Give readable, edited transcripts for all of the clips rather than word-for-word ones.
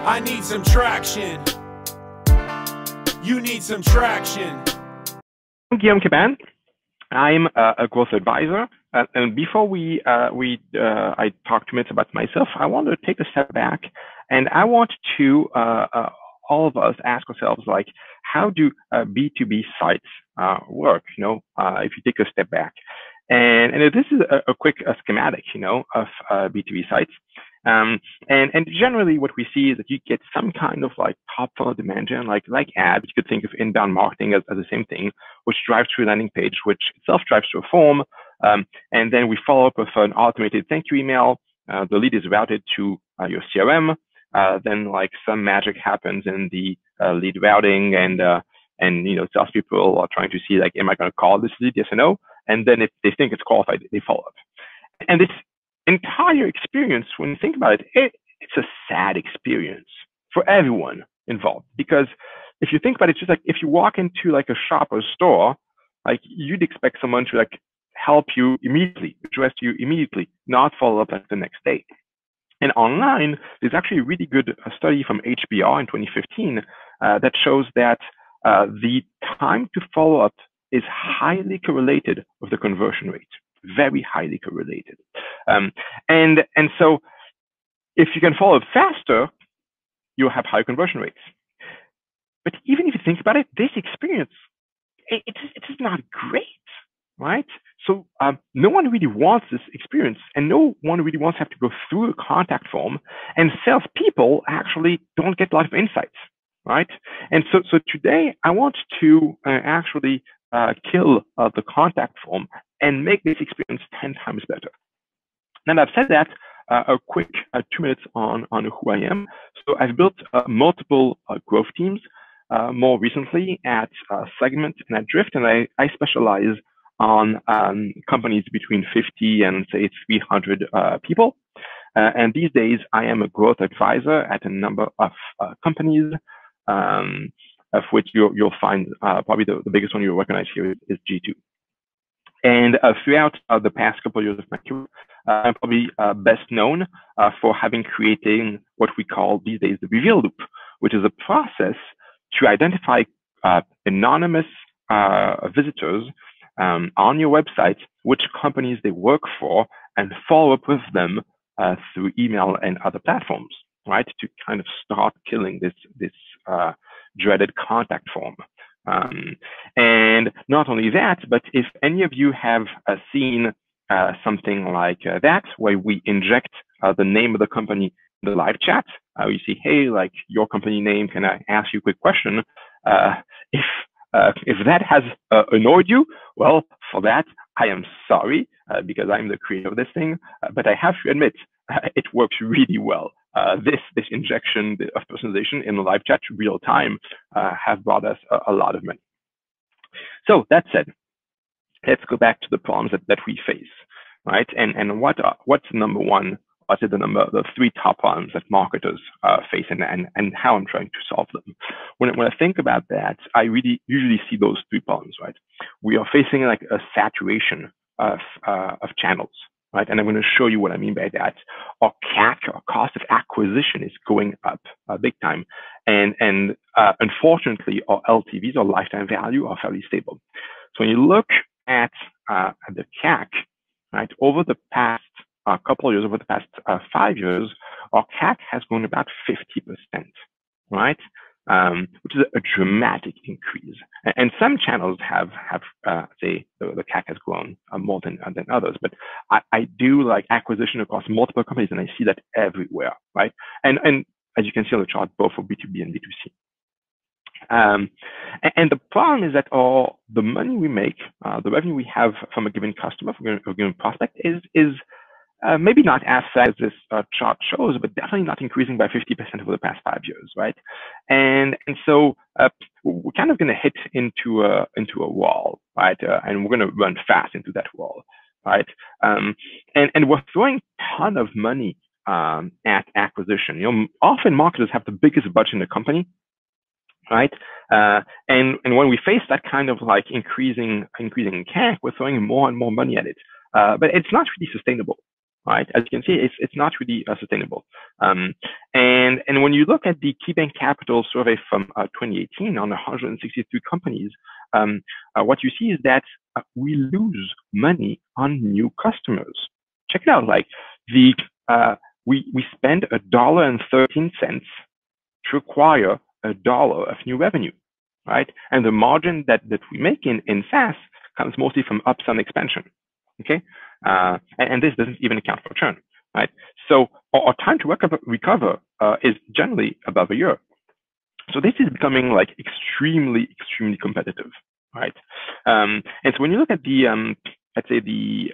I need some traction. You need some traction. I'm Guillaume Cabane. I'm a growth advisor. And before I talk 2 minutes about myself, I want to take a step back, and I want to all of us ask ourselves, like, how do B2B sites work? If you take a step back, and this is a quick schematic, of B2B sites. And generally what we see is that you get some kind of like top funnel demand gen, like ads. You could think of inbound marketing as the same thing, which drives to a landing page, which itself drives to a form. And then we follow up with an automated thank you email. The lead is routed to your CRM. Then like some magic happens in the lead routing, and salespeople are trying to see, like, am I going to call this lead, yes or no? And then if they think it's qualified, they follow up. And this entire experience, when you think about it, it's a sad experience for everyone involved. Because if you think about it, it's just like if you walk into like a shop or store, like you'd expect someone to like help you immediately, address you immediately, not follow up like the next day. And online, there's actually a really good study from HBR in 2015 that shows that the time to follow up is highly correlated with the conversion rate. Very highly correlated. And so if you can follow up faster, you'll have higher conversion rates. But even if you think about it, this experience, it's not great, right? So no one really wants this experience, and no one really wants to have to go through a contact form, and salespeople actually don't get a lot of insights, right? And so today I want to actually kill the contact form and make this experience 10 times better. Now that I've said that, a quick 2 minutes on who I am. So I've built multiple growth teams, more recently at Segment and at Drift, and I specialize on companies between 50 and say 300 people. And these days I am a growth advisor at a number of companies, of which you'll find probably the biggest one you'll recognize here is G2. And throughout the past couple of years of my career, I'm probably best known for having created what we call these days the reveal loop, which is a process to identify anonymous visitors on your website, which companies they work for, and follow up with them through email and other platforms, right? To kind of start killing this dreaded contact form. And not only that, but if any of you have seen something like that, where we inject the name of the company in the live chat, you see, hey, like your company name, can I ask you a quick question? If that has annoyed you, well, for that, I am sorry, because I'm the creator of this thing, but I have to admit, it works really well. This injection of personalization in the live chat real time have brought us a lot of money. So that said, let's go back to the problems that we face, right? And what's number one? What's the 3 top problems that marketers face, and how I'm trying to solve them? When I think about that, I really usually see those 3 problems, right? We are facing like a saturation of channels, right? And I'm going to show you what I mean by that. Our CAC, our cost of acquisition, is going up big time. And unfortunately, our LTVs, our lifetime value, are fairly stable. So when you look at the CAC, right, over the past couple of years, over the past 5 years, our CAC has grown about 50%, right? Which is a dramatic increase. And some channels have say the CAC has grown more than others, but I do like acquisition across multiple companies, and I see that everywhere, right? And as you can see on the chart, both for B2B and B2C. And the problem is that the money we make, the revenue we have from a given customer, from a given prospect, is maybe not as fast as this chart shows, but definitely not increasing by 50% over the past 5 years, right? And so we're kind of going to hit into a wall, right? And we're going to run fast into that wall, right? And we're throwing a ton of money at acquisition. Often marketers have the biggest budget in the company, right? And when we face that kind of like increasing CAC, we're throwing more and more money at it. But it's not really sustainable, right? As you can see, it's not really sustainable. And when you look at the KeyBank Capital survey from 2018 on 163 companies, what you see is that we lose money on new customers. Check it out, like we spend $1.13 to acquire $1 of new revenue, right? And the margin that we make in SaaS comes mostly from upsell and expansion, okay? And this doesn't even account for churn, right? So our time to recover is generally above a year. So this is becoming like extremely competitive, right? And so when you look at the let's say the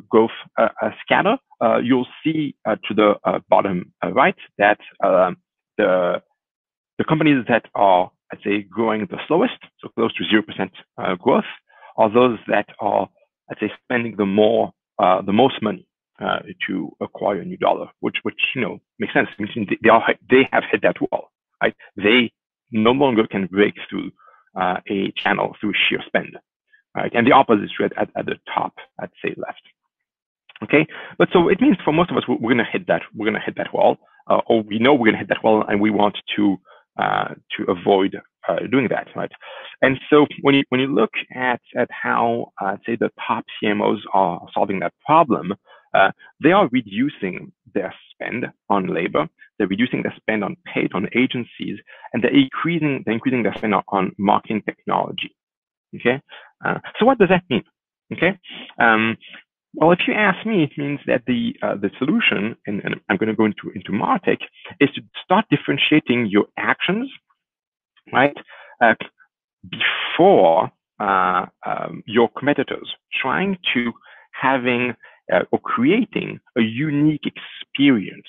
growth scatter, you'll see to the bottom right that the companies that are, let's say, growing the slowest, so close to 0% growth, are those that are, let's say, spending the most money to acquire a new dollar, which makes sense. They have hit that wall, right? They no longer can break through a channel through sheer spend, right? And the opposite is true at the top, I'd say left. Okay, but so it means for most of us, we're going to hit that wall, or we know we're going to hit that wall, and we want to avoid doing that, right? And so when you look at how say the top CMOs are solving that problem, they are reducing their spend on labor, they're reducing their spend on paid on agencies, and they're increasing their spend on marketing technology. Okay, so what does that mean? Okay, well, if you ask me, it means that the solution, and I'm going to go into MarTech, is to start differentiating your actions, right, before your competitors, trying to having or creating a unique experience.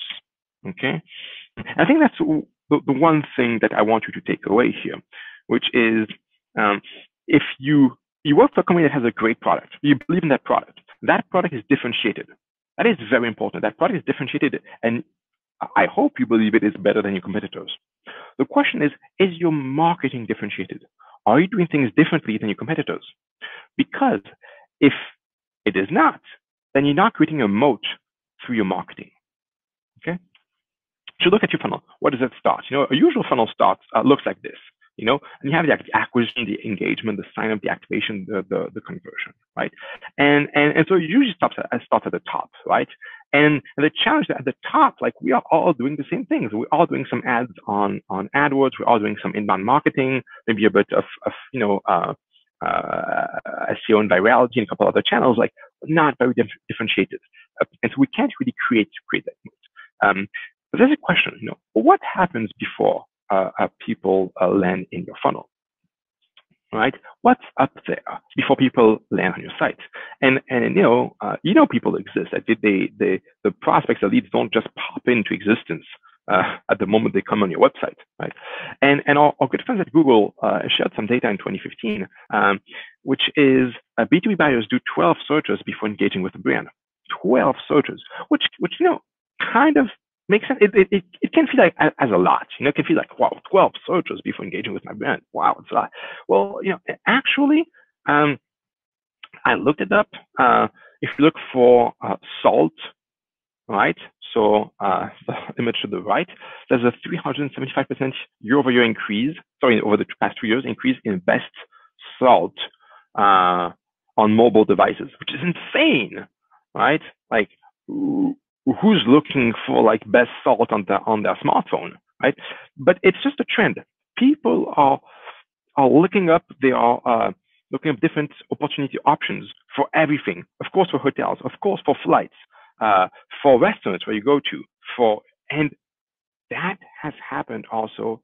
Okay, I think that's the one thing that I want you to take away here, which is if you work for a company that has a great product, you believe in that product is differentiated. That is very important. That product is differentiated, and I hope you believe it is better than your competitors. The question is your marketing differentiated? Are you doing things differently than your competitors? Because if it is not, then you're not creating a moat through your marketing. Okay? So look at your funnel. What does it start? A usual funnel looks like this. And you have the acquisition, the engagement, the sign up, the activation, the conversion, right? And so it usually starts at the top, right? And the challenge at the top, like we are all doing the same things. We're all doing some ads on AdWords. We're all doing some inbound marketing, maybe a bit of SEO and virality and a couple other channels, like not very differentiated. And so we can't really create that moat. But there's a question, what happens before people land in your funnel, right? What's up there before people land on your site? And people exist. The prospects, the leads don't just pop into existence at the moment they come on your website, right? And our good friends at Google shared some data in 2015, which is B2B buyers do 12 searches before engaging with the brand. 12 searches, which kind of makes sense. It can feel like as a lot. It can feel like, wow, 12 searches before engaging with my brand. Wow, it's a lot. Well, actually, I looked it up. If you look for salt, right? So the image to the right, there's a 375% year-over-year increase. Over the past 2 years, increase in best salt on mobile devices, which is insane, right? Like, who's looking for like best salt on their smartphone, right? But it's just a trend. People are looking up. They are looking up different opportunity options for everything. Of course, for hotels. Of course, for flights. For restaurants where you go to. And that has happened also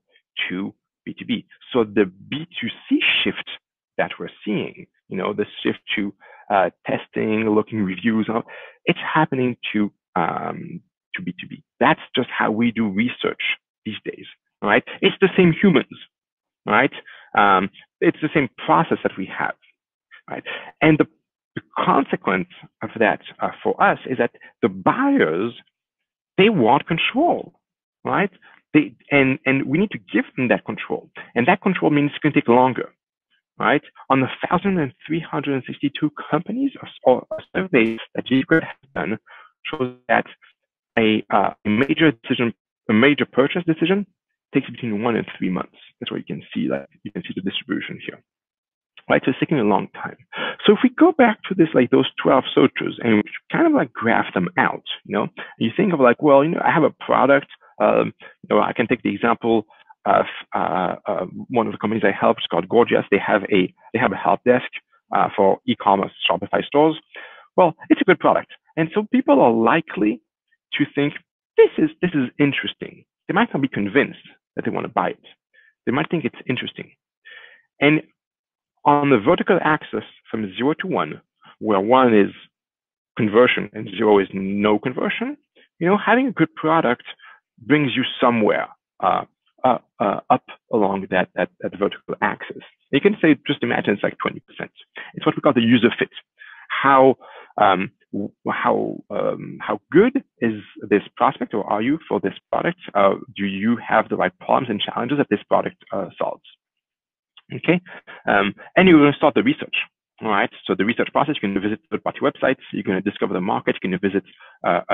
to B2B. So the B2C shift that we're seeing, the shift to testing, looking reviews, it's happening to B2B. That's just how we do research these days, right? It's the same humans, right? It's the same process that we have, right? And the consequence of that for us is that the buyers, they want control, right? And we need to give them that control. And that control means it's going to take longer, right? On the 1,362 companies or surveys that GCredit has done, shows that a major purchase decision takes between 1 and 3 months. That's where you can see the distribution here. Right, so it's taking a long time. So if we go back to this, like those 12 searches, and we kind of like graph them out, you think of like, well, I have a product. I can take the example of one of the companies I helped, it's called Gorgeous. They have a help desk for e-commerce Shopify stores. Well, it's a good product, and so people are likely to think this is interesting. They might not be convinced that they want to buy it. They might think it's interesting, and on the vertical axis from 0 to 1, where 1 is conversion and 0 is no conversion, having a good product brings you somewhere up along that vertical axis. You can say, just imagine it's like 20%. It's what we call the user fit. How good is this prospect, or are you for this product? Do you have the right problems and challenges that this product solves? Okay, and you're going to start the research. All right, so the research process, you're going to visit third-party websites, you're going to discover the market, you're going to visit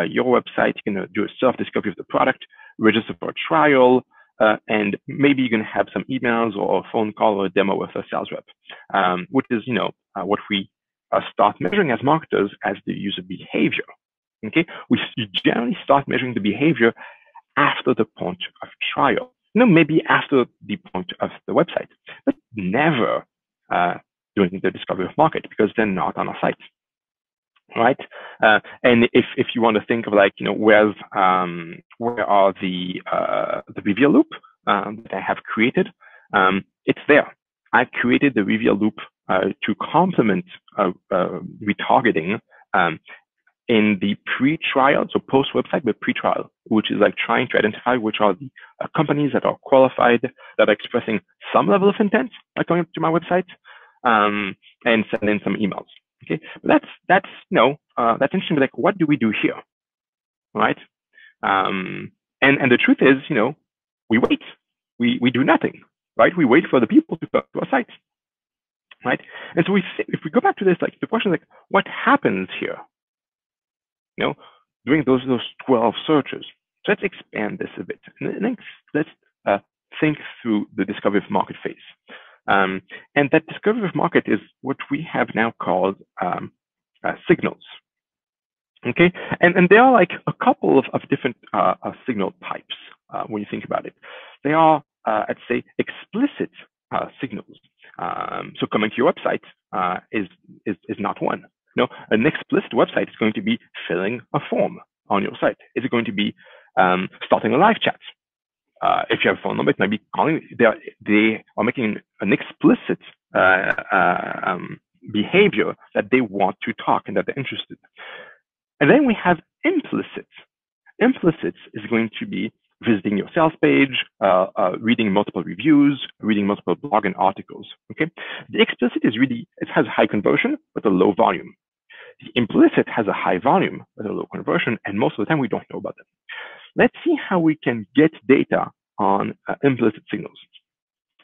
your website, you're going to do a self-discovery of the product, register for a trial, and maybe you're going to have some emails or a phone call or a demo with a sales rep, which is, what we start measuring as marketers as the user behavior. Okay, we generally start measuring the behavior after the point of trial. Maybe after the point of the website, but never during the discovery of market, because they're not on our site, right? And if you want to think of like, where are the reveal loop that I have created? It's there. I've created the reveal loop to complement retargeting in the pre-trial, so post-website, but pre-trial, which is like trying to identify which are the companies that are qualified, that are expressing some level of intent, like going to my website, and send in some emails. Okay, but that's interesting. But like, what do we do here, right? And the truth is, we wait. We do nothing, right? We wait for the people to come to our site, right? And so if we go back to this, like the question is like, what happens here? Doing those 12 searches. So let's expand this a bit. Let's think through the discovery of market phase. And that discovery of market is what we have now called signals. Okay, and there are like a couple of different signal types when you think about it. They are, I'd say, explicit signals. So coming to your website is not one. An explicit website is going to be filling a form on your site. Is it going to be starting a live chat? If you have a phone number, it might be calling. They are making an explicit behavior that they want to talk and that they're interested. And then we have implicit. Implicit is going to be visiting your sales page, reading multiple reviews, reading multiple blog and articles. Okay, the explicit is really, it has high conversion but a low volume. The implicit has a high volume but a low conversion, and most of the time we don't know about them. Let's see how we can get data on implicit signals.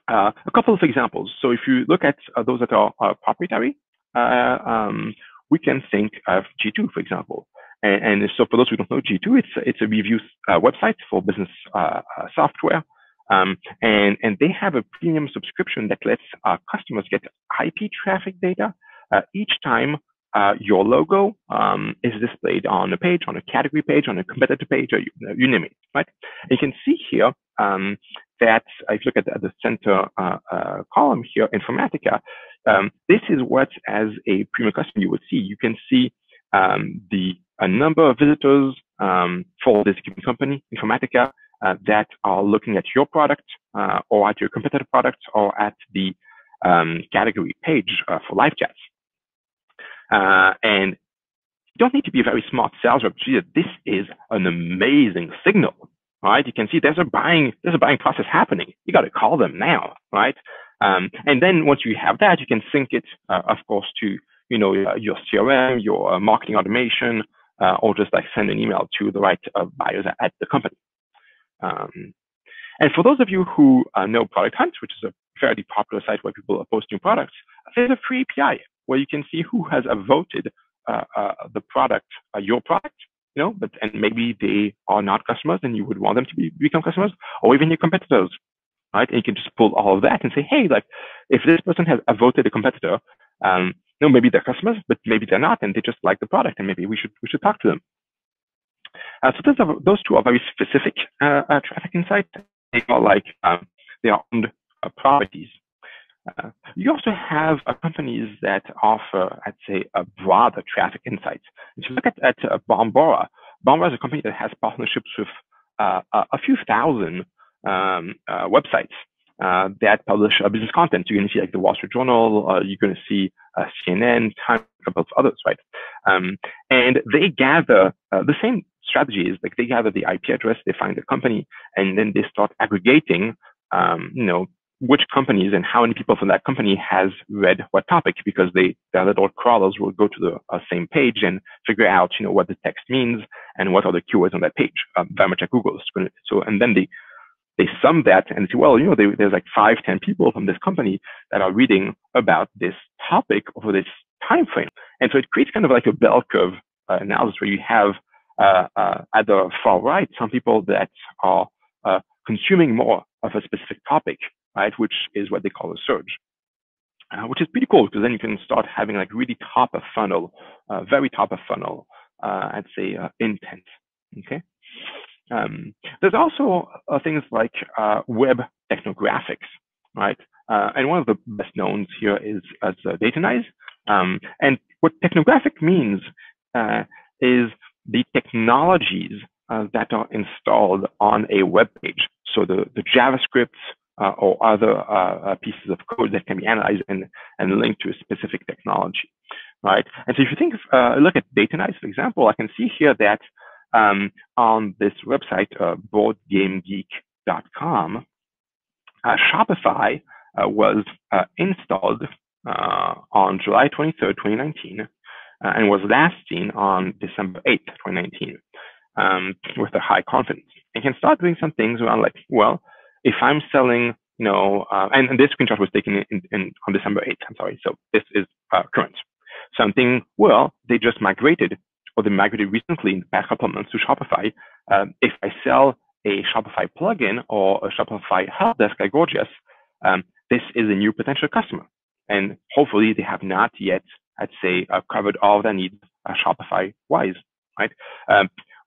A couple of examples. So if you look at those that are proprietary, we can think of G2, for example. And so for those who don't know, G2, it's a review website for business software. And they have a premium subscription that lets customers get IP traffic data each time your logo is displayed on a page, on a category page, on a competitor page, or you name it, right? And you can see here that if you look at the center column here, Informatica, this is what, as a premium customer, you would see. You can see the number of visitors for this given company, Informatica, that are looking at your product or at your competitor product or at the category page for live chats. And you don't need to be a very smart sales rep to see that this is an amazing signal, right? You can see there's a buying process happening. You got to call them now, right? And then once you have that, you can sync it, of course, to your CRM, your marketing automation, or just like send an email to the right buyers at the company. And for those of you who know Product Hunt, which is a fairly popular site where people are posting products, there's a free API where you can see who has voted the product, your product, and maybe they are not customers and you would want them to become customers, or even your competitors, right? And you can just pull all of that and say, hey, like if this person has voted a competitor, maybe they're customers, but maybe they're not, and they just like the product, and maybe we should talk to them. So those two are very specific traffic insights. They are like they are owned properties. You also have companies that offer, I'd say, a broader traffic insights. If you look at Bombora is a company that has partnerships with a few thousand websites that publish business content. You're going to see like the Wall Street Journal, you're going to see CNN, Time, a couple of others, right? And they gather the same strategies. Like they gather the IP address, they find the company, and then they start aggregating, which companies and how many people from that company has read what topic, because their little crawlers will go to the same page and figure out, what the text means and what are the keywords on that page, very much like Google. So, and then they sum that and say, well, there's like 5-10 people from this company that are reading about this topic over this time frame. And so it creates kind of like a bell curve analysis where you have at the far right, some people that are consuming more of a specific topic, right, which is what they call a surge, which is pretty cool, because then you can start having like really top of funnel, very top of funnel, I'd say intent. Okay. There's also things like web technographics, right? And one of the best knowns here is as Datanize. And what technographic means is the technologies that are installed on a web page. So the JavaScript or other pieces of code that can be analyzed and linked to a specific technology, right? And so if you think of, look at Datanize, for example, I can see here that on this website, boardgamegeek.com, Shopify was installed on July 23rd, 2019, and was last seen on December 8th, 2019, with a high confidence. And can start doing some things around like, well, if I'm selling, and this screenshot was taken on December 8th, I'm sorry, so this is current. Something, well, they just migrated, or they migrated recently in the past couple of months to Shopify. If I sell a Shopify plugin or a Shopify help desk like Gorgias, this is a new potential customer. And hopefully they have not yet, I'd say, covered all of their needs Shopify-wise, right?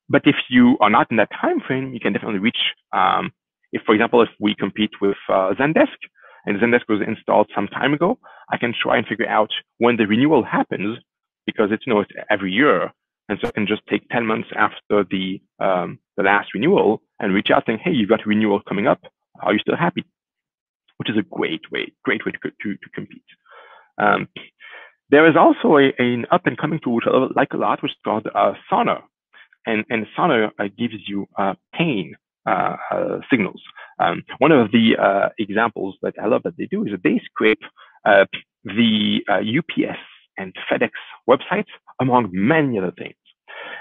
But if you are not in that time frame, you can definitely reach, if, for example, if we compete with Zendesk, and Zendesk was installed some time ago, I can try and figure out when the renewal happens, because it's every year. And so I can just take 10 months after the last renewal and reach out saying, hey, you've got a renewal coming up. Are you still happy? Which is a great way to compete. There is also an up and coming tool which I like a lot, which is called Sonar. And Sonar gives you pain signals. One of the examples that I love that they do is that they scrape the UPS and FedEx websites, among many other things.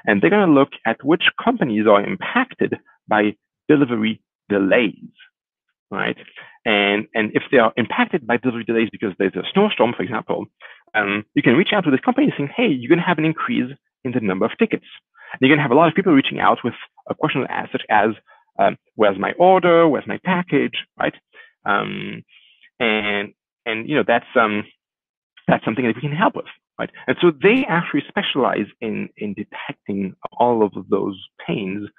And they're going to look at which companies are impacted by delivery delays, right? And if they are impacted by delivery delays because there's a snowstorm, for example, you can reach out to this company saying, hey, you're going to have an increase in the number of tickets. And you're going to have a lot of people reaching out with a question such as, where's my order? Where's my package? Right? And that's something that we can help with, right? And so they actually specialize in detecting all of those pains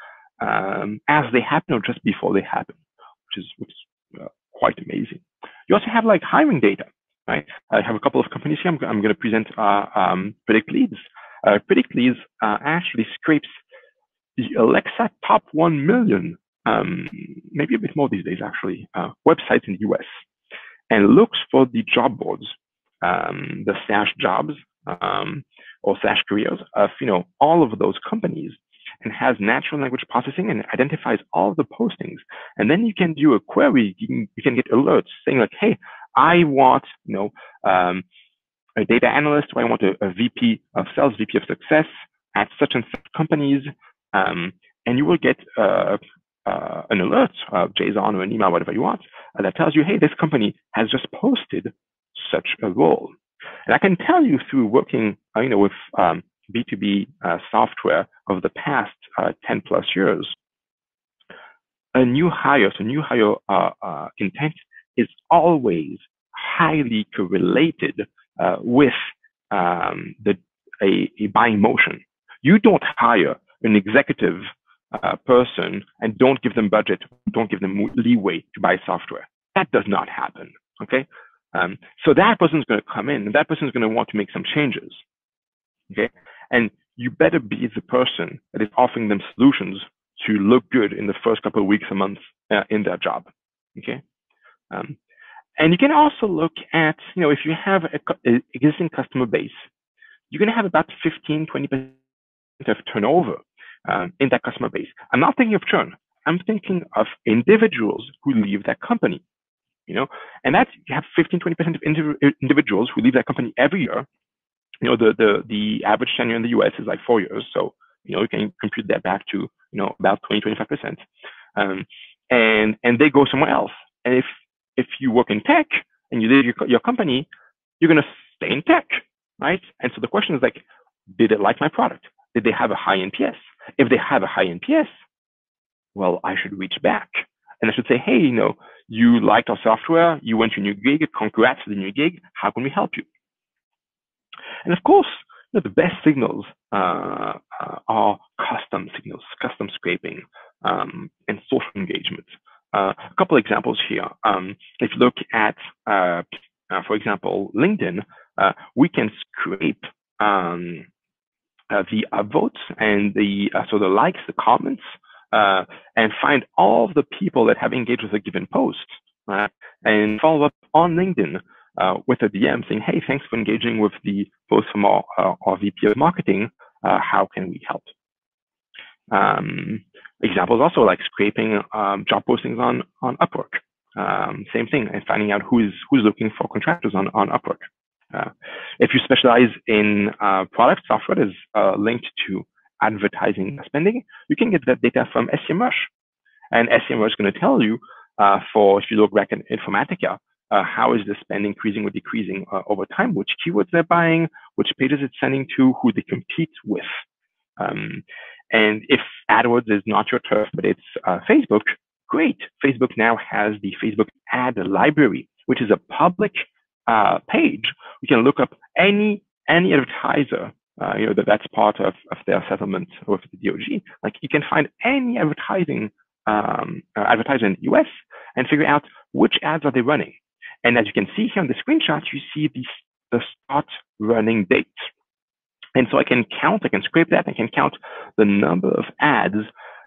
as they happen or just before they happen, which is quite amazing. You also have like hiring data, right? I have a couple of companies here. I'm going to present Predict Leads. Predict Leads actually scrapes the Alexa top 1 million, maybe a bit more these days actually, websites in the US, and looks for the job boards, the slash jobs or slash careers of all of those companies, and has natural language processing and identifies all of the postings. And then you can do a query. You can get alerts saying like, hey, I want a data analyst, or I want a VP of sales, VP of success at such and such companies, and you will get an alert, JSON or an email, whatever you want, that tells you, hey, this company has just posted such a role. And I can tell you through working, with B2B software over the past 10 plus years, a new hire intent is always highly correlated with a buying motion. You don't hire an executive person and don't give them budget, don't give them leeway to buy software. That does not happen. Okay, so that person's going to come in, and that person's going to want to make some changes. Okay, and you better be the person that is offering them solutions to look good in the first couple of weeks, a month in their job. Okay, and you can also look at, if you have an existing customer base, you're going to have about 15-20% of turnover in that customer base. I'm not thinking of churn. I'm thinking of individuals who leave that company. And that's, you have 15-20% of individuals who leave that company every year. The average tenure in the US is like 4 years. So, you can compute that back to, about 20-25%. And they go somewhere else. And if you work in tech and you leave your company, you're going to stay in tech, right? And so the question is like, did they like my product? Did they have a high NPS? If they have a high NPS, well, I should reach back. And I should say, hey, you liked our software, you went to a new gig, congrats to the new gig, how can we help you? And of course, the best signals are custom signals, custom scraping, and social engagement. A couple examples here. If you look at, for example, LinkedIn, we can scrape the votes and the likes, the comments, and find all of the people that have engaged with a given post, and follow up on LinkedIn with a DM saying, hey, thanks for engaging with the post from our VP of marketing. How can we help? Examples also like scraping job postings on Upwork. Same thing, and finding out who's looking for contractors on Upwork. If you specialize in product software that is linked to advertising spending, you can get that data from SEMrush. And SEMrush is going to tell you, if you look back at Informatica, how is the spend increasing or decreasing over time, which keywords they're buying, which pages it's sending to, who they compete with. And if AdWords is not your turf, but it's Facebook, great. Facebook now has the Facebook ad library, which is a public page. We can look up any advertiser, that's part of their settlement with the DOJ. Like, you can find any advertiser in the US and figure out which ads are they running. And as you can see here on the screenshot, you see the start running date. And so I can scrape that. I can count the number of ads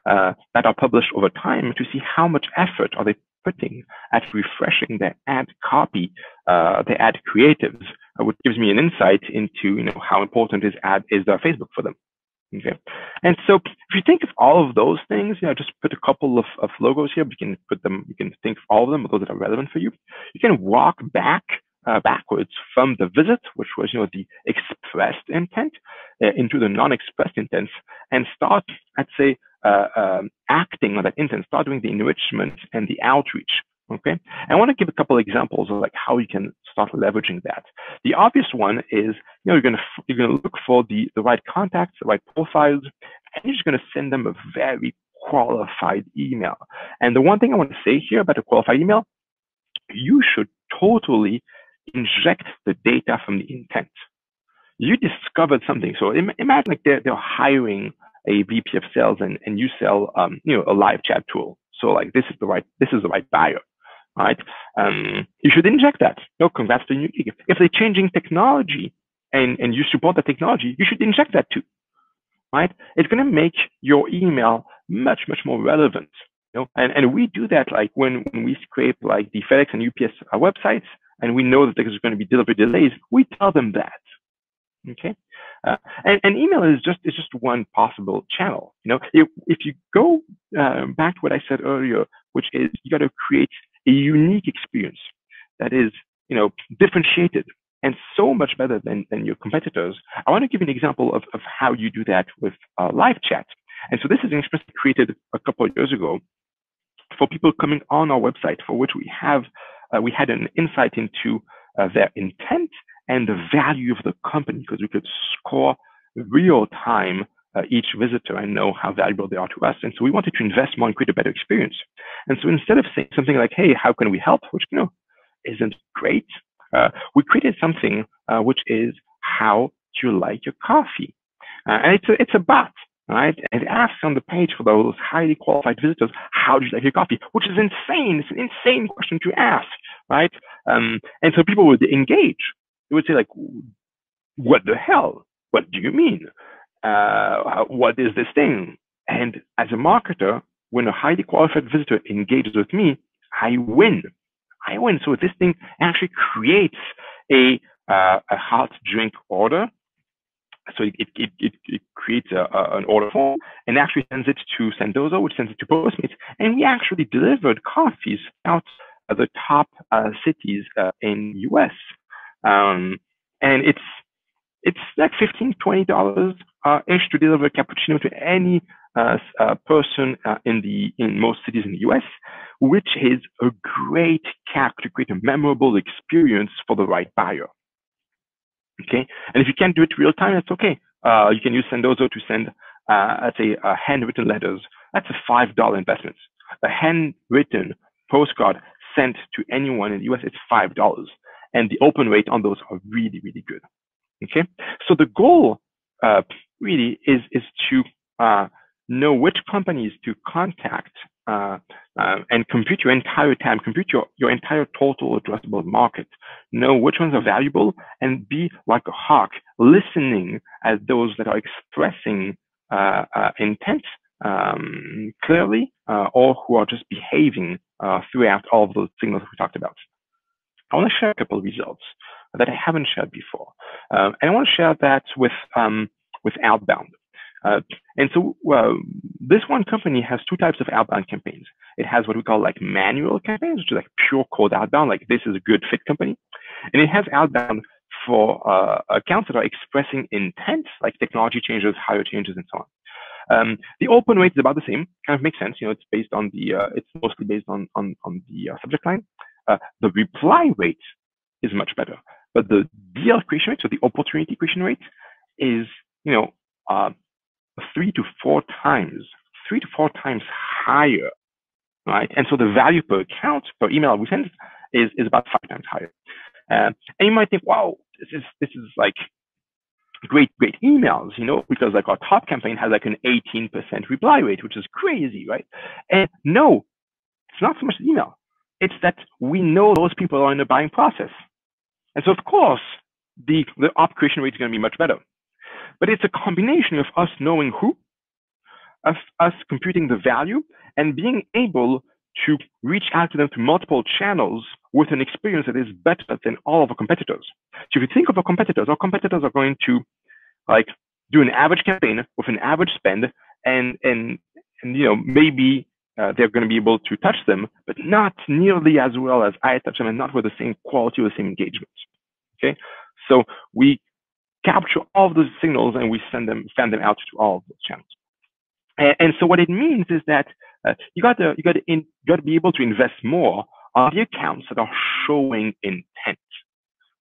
that are published over time to see how much effort are they putting at refreshing their ad copy, their ad creatives, which gives me an insight into how important is Facebook for them. Okay, and so if you think of all of those things, just put a couple of logos here. You can think of all of them, those that are relevant for you. You can walk backwards from the visit, which was the expressed intent, into the non-expressed intent, and start, I'd say, acting on that intent. Start doing the enrichment and the outreach. Okay, I want to give a couple of examples of how you can start leveraging that. The obvious one is you're gonna look for the right contacts, the right profiles, and you're just gonna send them a very qualified email. And the one thing I want to say here about a qualified email, you should totally inject the data from the intent. You discovered something. So imagine they're hiring a VP of sales and you sell a live chat tool. So this is the right buyer, right? You should inject that. Congrats to you. If they're changing technology and you support the technology, you should inject that too, right? It's going to make your email much more relevant. And we do that when we scrape the FedEx and UPS websites, and we know that there's going to be delivery delays. We tell them that. Okay, and email is just one possible channel. If you go back to what I said earlier, which is you got to create a unique experience that is differentiated and so much better than your competitors. I want to give you an example of how you do that with live chat. And so this is an experience created a couple of years ago for people coming on our website, for which we had an insight into their intent and the value of the company, because we could score real time each visitor and know how valuable they are to us. And so we wanted to invest more and create a better experience. And so instead of saying something like, hey, how can we help? Which, isn't great. We created something which is, how do you like your coffee? And it's a bot, right? And it asks on the page for those highly qualified visitors, how do you like your coffee? Which is insane. It's an insane question to ask, right? And so people would engage. They would say like, what the hell? What do you mean? What is this thing? And as a marketer, when a highly qualified visitor engages with me, I win. So this thing actually creates a hot drink order. So it creates an order form and actually sends it to Sendozo, which sends it to Postmates. And we actually delivered coffees out of the top cities in US. And it's like $15, $20 ish to deliver a cappuccino to any person in most cities in the US, which is a great CAC to create a memorable experience for the right buyer. Okay, and if you can't do it real time, that's okay. You can use Sendozo to send, let's say, handwritten letters. That's a $5 investment. A handwritten postcard sent to anyone in the US, it's $5, and the open rate on those are really, really good. Okay, so the goal really is to know which companies to contact and compute your entire time, compute your entire total addressable market, know which ones are valuable, and be like a hawk, listening as those that are expressing intent clearly, or who are just behaving throughout all of those signals we talked about. I want to share a couple of results that I haven't shared before, and I want to share that with outbound. And so this one company has two types of outbound campaigns. It has what we call like manual campaigns, which is like pure cold outbound, like this is a good fit company. And it has outbound for accounts that are expressing intent, like technology changes, hire changes, and so on. The open rate is about the same, kind of makes sense. It's based on it's mostly based on the subject line. The reply rate is much better, but the deal creation rate, so the opportunity creation rate, is 3 to 4 times higher, right? And so the value per account, per email we send is about 5 times higher. And you might think, wow, this is like great emails, because like our top campaign has like an 18% reply rate, which is crazy, right? And no, it's not so much the email. It's that we know those people are in the buying process. And so of course, the op creation rate is going to be much better. But it's a combination of us knowing who, of us computing the value, and being able to reach out to them through multiple channels with an experience that is better than all of our competitors. So if you think of our competitors are going to like do an average campaign with an average spend, and maybe they're going to be able to touch them, but not nearly as well as I touch them, and not with the same quality or the same engagement. Okay, so we capture all of those signals and we send them out to all of those channels. And so what it means is that you got to be able to invest more on the accounts that are showing intent.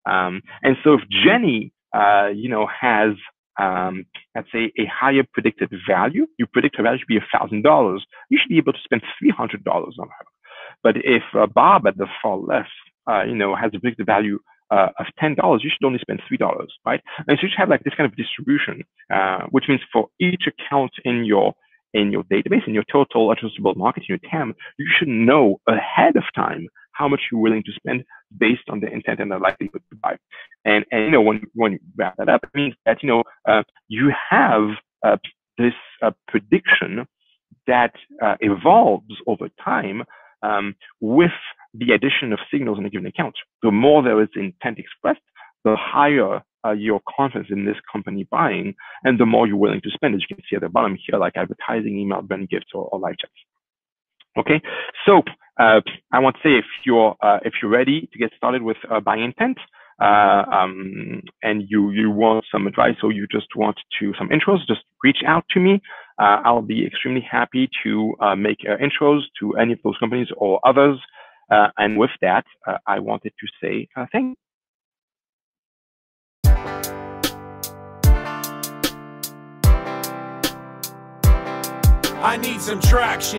And so if Jenny, has let's say a higher predicted value, you predict her value to be $1,000, you should be able to spend $300 on her. But if Bob at the far left, has a predicted value of $10, you should only spend $3, right? And so you should have like this kind of distribution, which means for each account in your database, in your total addressable market, in your TAM, you should know ahead of time how much you're willing to spend based on the intent and the likelihood to buy. And when you wrap that up, it means that you have this prediction that evolves over time with the addition of signals in a given account. The more there is intent expressed, the higher your confidence in this company buying, and the more you're willing to spend, as you can see at the bottom here, like advertising, email, brand gifts, or live chats. Okay, so I want to say if you're ready to get started with buying intent, and you want some advice, or you just want some intros, just reach out to me. I'll be extremely happy to make intros to any of those companies or others. And with that, I wanted to say thank you. I need some traction.